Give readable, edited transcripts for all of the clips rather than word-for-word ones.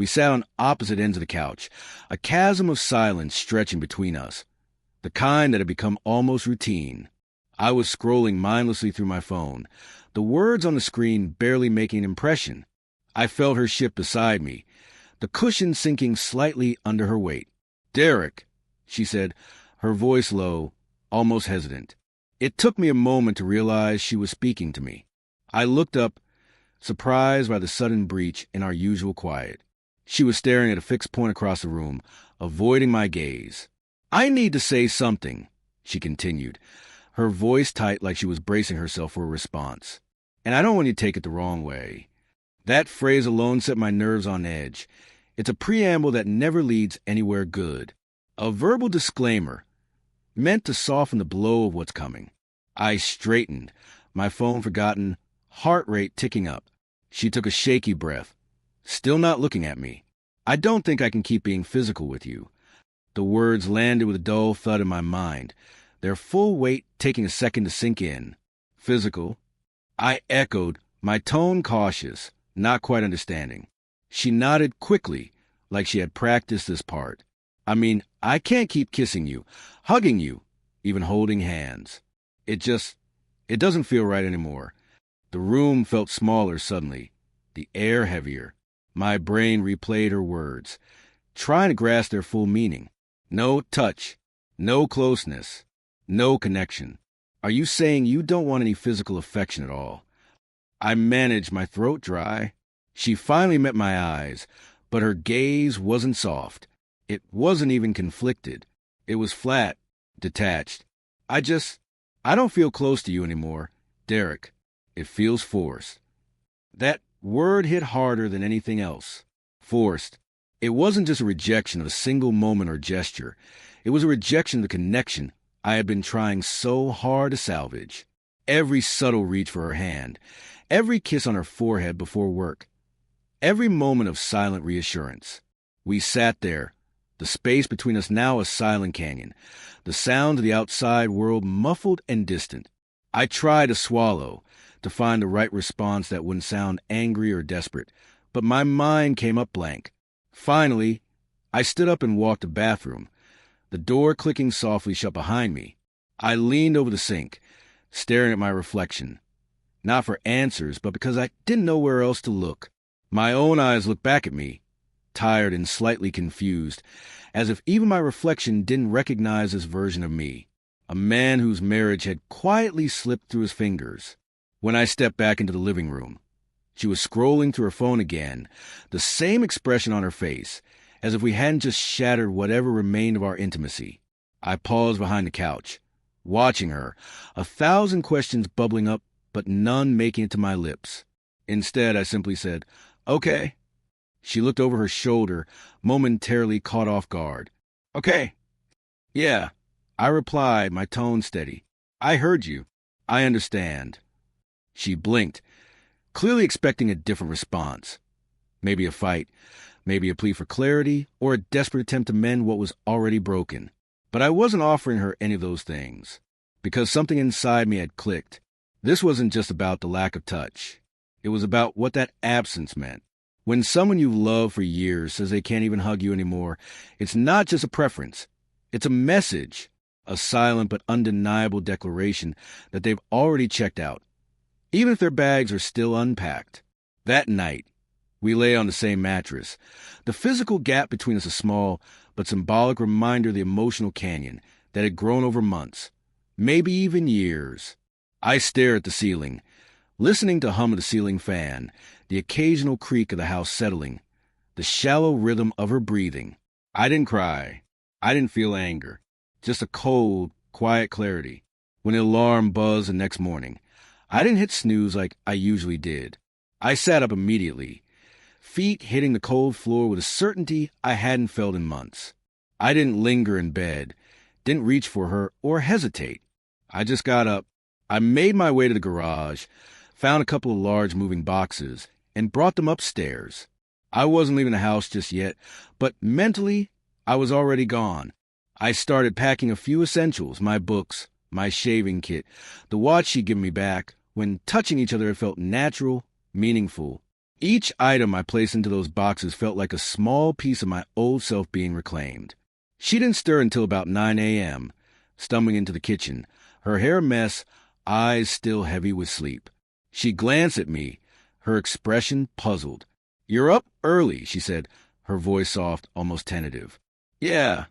We sat on opposite ends of the couch, a chasm of silence stretching between us, the kind that had become almost routine. I was scrolling mindlessly through my phone, the words on the screen barely making an impression. I felt her shift beside me, the cushion sinking slightly under her weight. "Derek," she said, her voice low, almost hesitant. It took me a moment to realize she was speaking to me. I looked up, surprised by the sudden breach in our usual quiet. She was staring at a fixed point across the room, avoiding my gaze. "I need to say something," she continued, her voice tight like she was bracing herself for a response. "And I don't want you to take it the wrong way." That phrase alone set my nerves on edge. It's a preamble that never leads anywhere good. A verbal disclaimer, meant to soften the blow of what's coming. I straightened, my phone forgotten, heart rate ticking up. She took a shaky breath, still not looking at me. "I don't think I can keep being physical with you." The words landed with a dull thud in my mind, their full weight taking a second to sink in. "Physical?" I echoed, my tone cautious, not quite understanding. She nodded quickly, like she had practiced this part. "I mean, I can't keep kissing you, hugging you, even holding hands. It doesn't feel right anymore." The room felt smaller suddenly, the air heavier. My brain replayed her words, trying to grasp their full meaning. No touch, no closeness, no connection. "Are you saying you don't want any physical affection at all?" I managed, my throat dry. She finally met my eyes, but her gaze wasn't soft. It wasn't even conflicted. It was flat, detached. I don't feel close to you anymore, Derek. It feels forced." That word hit harder than anything else. Forced. It wasn't just a rejection of a single moment or gesture. It was a rejection of the connection I had been trying so hard to salvage. Every subtle reach for her hand, every kiss on her forehead before work, every moment of silent reassurance. We sat there, the space between us now a silent canyon, the sound of the outside world muffled and distant. I tried to swallow, to find the right response that wouldn't sound angry or desperate, but my mind came up blank. Finally, I stood up and walked to the bathroom, the door clicking softly shut behind me. I leaned over the sink, staring at my reflection, not for answers, but because I didn't know where else to look. My own eyes looked back at me, tired and slightly confused, as if even my reflection didn't recognize this version of me, a man whose marriage had quietly slipped through his fingers. When I stepped back into the living room, she was scrolling through her phone again, the same expression on her face, as if we hadn't just shattered whatever remained of our intimacy. I paused behind the couch, watching her, 1,000 questions bubbling up, but none making it to my lips. Instead, I simply said, "Okay." She looked over her shoulder, momentarily caught off guard. "Okay. Yeah," I replied, my tone steady. "I heard you. I understand." She blinked, clearly expecting a different response. Maybe a fight, maybe a plea for clarity, or a desperate attempt to mend what was already broken. But I wasn't offering her any of those things, because something inside me had clicked. This wasn't just about the lack of touch. It was about what that absence meant. When someone you've loved for years says they can't even hug you anymore, it's not just a preference. It's a message, a silent but undeniable declaration that they've already checked out, even if their bags are still unpacked. That night, we lay on the same mattress, the physical gap between us a small but symbolic reminder of the emotional canyon that had grown over months, maybe even years. I stared at the ceiling, listening to the hum of the ceiling fan, the occasional creak of the house settling, the shallow rhythm of her breathing. I didn't cry. I didn't feel anger. Just a cold, quiet clarity. When the alarm buzzed the next morning, I didn't hit snooze like I usually did. I sat up immediately, feet hitting the cold floor with a certainty I hadn't felt in months. I didn't linger in bed, didn't reach for her or hesitate. I just got up. I made my way to the garage, found a couple of large moving boxes, and brought them upstairs. I wasn't leaving the house just yet, but mentally, I was already gone. I started packing a few essentials, my books, my shaving kit, the watch she'd given me back. When touching each other, it felt natural, meaningful, Each item I placed into those boxes felt like a small piece of my old self being reclaimed. She didn't stir until about 9 a.m., stumbling into the kitchen, her hair a mess, eyes still heavy with sleep. She glanced at me, her expression puzzled. "You're up early," she said, her voice soft, almost tentative. "Yeah,"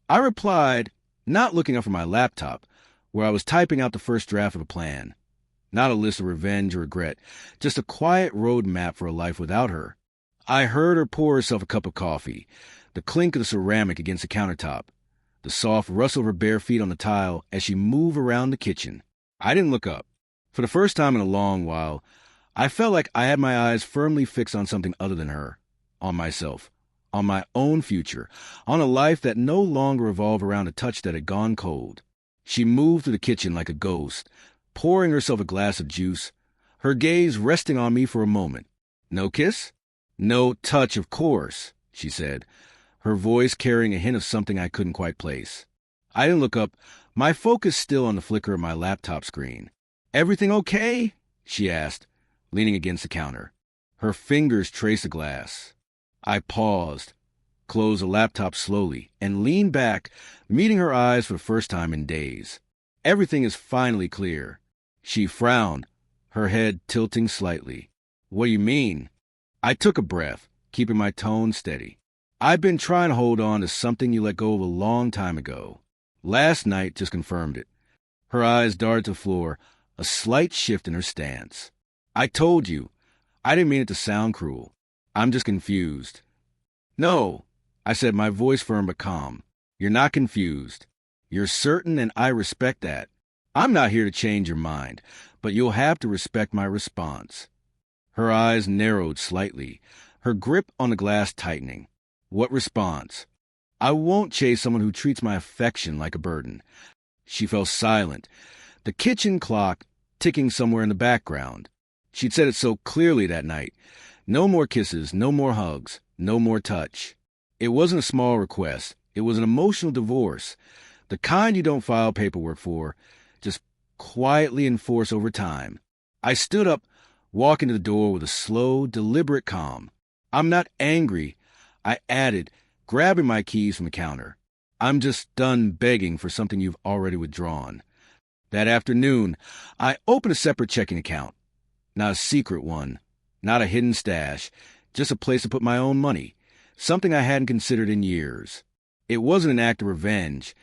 I replied, not looking up from my laptop, where I was typing out the first draft of a plan. Not a list of revenge or regret, just a quiet road map for a life without her. I heard her pour herself a cup of coffee, the clink of the ceramic against the countertop, the soft rustle of her bare feet on the tile as she moved around the kitchen. I didn't look up. For the first time in a long while, I felt like I had my eyes firmly fixed on something other than her, on myself, on my own future, on a life that no longer revolved around a touch that had gone cold. She moved through the kitchen like a ghost, pouring herself a glass of juice, her gaze resting on me for a moment. "No kiss?" "No touch, of course," she said, her voice carrying a hint of something I couldn't quite place. I didn't look up, my focus still on the flicker of my laptop screen. "Everything okay?" she asked, leaning against the counter. Her fingers traced the glass. I paused, closed the laptop slowly, and leaned back, meeting her eyes for the first time in days. "Everything is finally clear." She frowned, her head tilting slightly. "What do you mean?" I took a breath, keeping my tone steady. "I've been trying to hold on to something you let go of a long time ago. Last night just confirmed it." Her eyes darted to the floor, a slight shift in her stance. "I told you. I didn't mean it to sound cruel. I'm just confused." "No," I said, my voice firm but calm. "You're not confused. You're certain, and I respect that. I'm not here to change your mind, but you'll have to respect my response." Her eyes narrowed slightly, her grip on the glass tightening. "What response?" "I won't chase someone who treats my affection like a burden." She fell silent, the kitchen clock ticking somewhere in the background. She'd said it so clearly that night. No more kisses, no more hugs, no more touch. It wasn't a small request. It was an emotional divorce, the kind you don't file paperwork for, just quietly enforce over time. I stood up, walking to the door with a slow, deliberate calm. "I'm not angry," I added, grabbing my keys from the counter. "I'm just done begging for something you've already withdrawn." That afternoon, I opened a separate checking account. Not a secret one, not a hidden stash, just a place to put my own money, something I hadn't considered in years. It wasn't an act of revenge,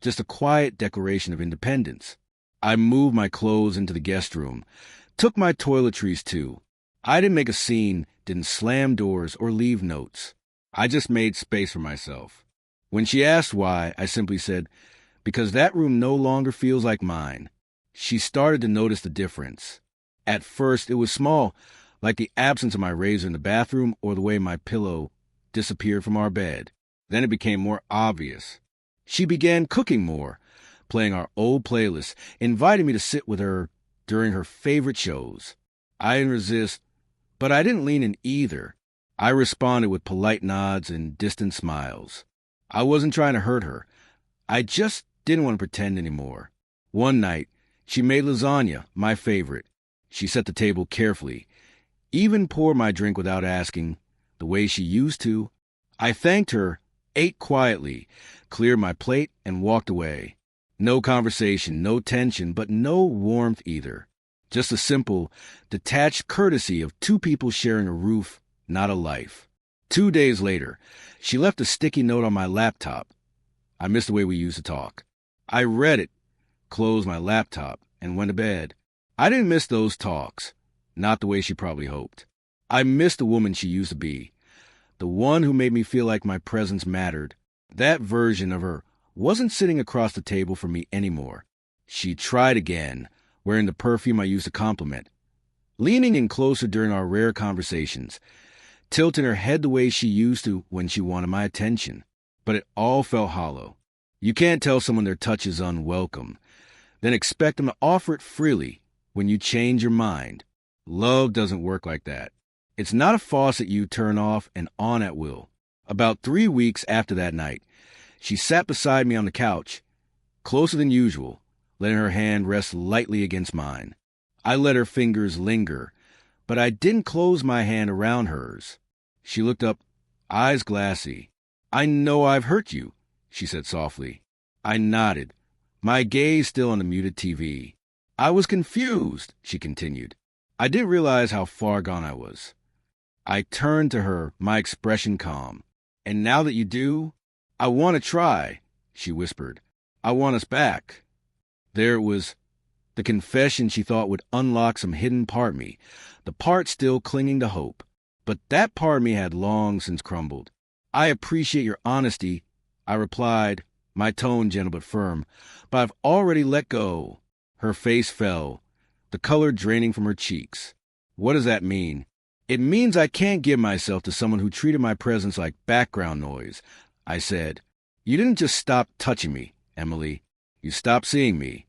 just a quiet declaration of independence. I moved my clothes into the guest room, took my toiletries too. I didn't make a scene, didn't slam doors or leave notes. I just made space for myself. When she asked why, I simply said, "Because that room no longer feels like mine." She started to notice the difference. At first, it was small, like the absence of my razor in the bathroom or the way my pillow disappeared from our bed. Then it became more obvious. She began cooking more, playing our old playlists, inviting me to sit with her during her favorite shows. I didn't resist, but I didn't lean in either. I responded with polite nods and distant smiles. I wasn't trying to hurt her. I just didn't want to pretend anymore. One night, she made lasagna, my favorite. She set the table carefully, even poured my drink without asking, the way she used to. I thanked her, ate quietly, cleared my plate, and walked away. No conversation, no tension, but no warmth either. Just a simple, detached courtesy of two people sharing a roof, not a life. 2 days later, she left a sticky note on my laptop. I missed the way we used to talk. I read it, closed my laptop, and went to bed. I didn't miss those talks, not the way she probably hoped. I missed the woman she used to be, the one who made me feel like my presence mattered. That version of her wasn't sitting across the table from me anymore. She tried again, wearing the perfume I used to compliment, leaning in closer during our rare conversations, tilting her head the way she used to when she wanted my attention. But it all felt hollow. You can't tell someone their touch is unwelcome, then expect them to offer it freely when you change your mind. Love doesn't work like that. It's not a faucet you turn off and on at will. About 3 weeks after that night, she sat beside me on the couch, closer than usual, letting her hand rest lightly against mine. I let her fingers linger, but I didn't close my hand around hers. She looked up, eyes glassy. "I know I've hurt you," she said softly. I nodded, my gaze still on the muted TV. "I was confused," she continued. I didn't realize how far gone I was. I turned to her, my expression calm. "And now that you do, I want to try," she whispered. "I want us back." There it was, the confession she thought would unlock some hidden part of me, the part still clinging to hope. But that part of me had long since crumbled. "I appreciate your honesty," I replied, my tone gentle but firm, "but I've already let go." Her face fell, the color draining from her cheeks. "What does that mean?" "It means I can't give myself to someone who treated my presence like background noise," I said. "You didn't just stop touching me, Emily. You stopped seeing me."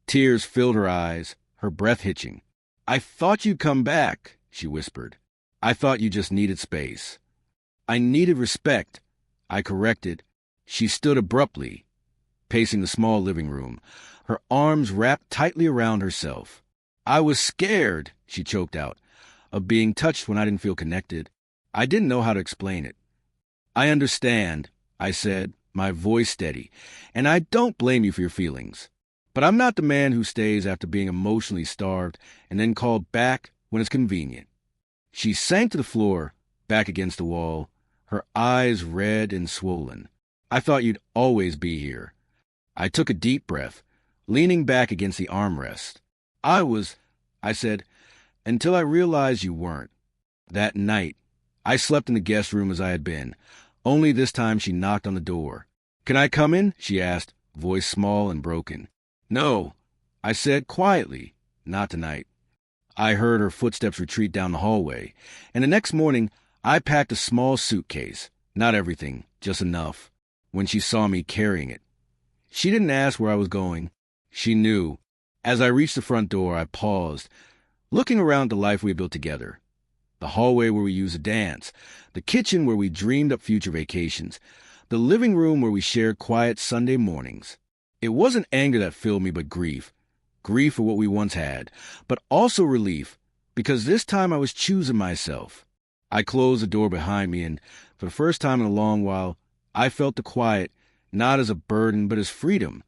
Tears filled her eyes, her breath hitching. "I thought you'd come back," she whispered. "I thought you just needed space." "I needed respect," I corrected. She stood abruptly, pacing the small living room, her arms wrapped tightly around herself. "I was scared," she choked out, "of being touched when I didn't feel connected." I didn't know how to explain it. "I understand," I said, my voice steady, "and I don't blame you for your feelings. But I'm not the man who stays after being emotionally starved and then called back when it's convenient." She sank to the floor, back against the wall, her eyes red and swollen. "I thought you'd always be here." I took a deep breath, leaning back against the armrest. I said, "until I realized you weren't." That night, I slept in the guest room as I had been, only this time she knocked on the door. "Can I come in?" she asked, voice small and broken. "No," I said quietly, "not tonight." I heard her footsteps retreat down the hallway, and the next morning I packed a small suitcase, not everything, just enough, when she saw me carrying it. She didn't ask where I was going. She knew. As I reached the front door, I paused, looking around the life we had built together. The hallway where we used to dance, the kitchen where we dreamed up future vacations, the living room where we shared quiet Sunday mornings. It wasn't anger that filled me, but grief. Grief for what we once had, but also relief, because this time I was choosing myself. I closed the door behind me, and for the first time in a long while, I felt the quiet, not as a burden, but as freedom.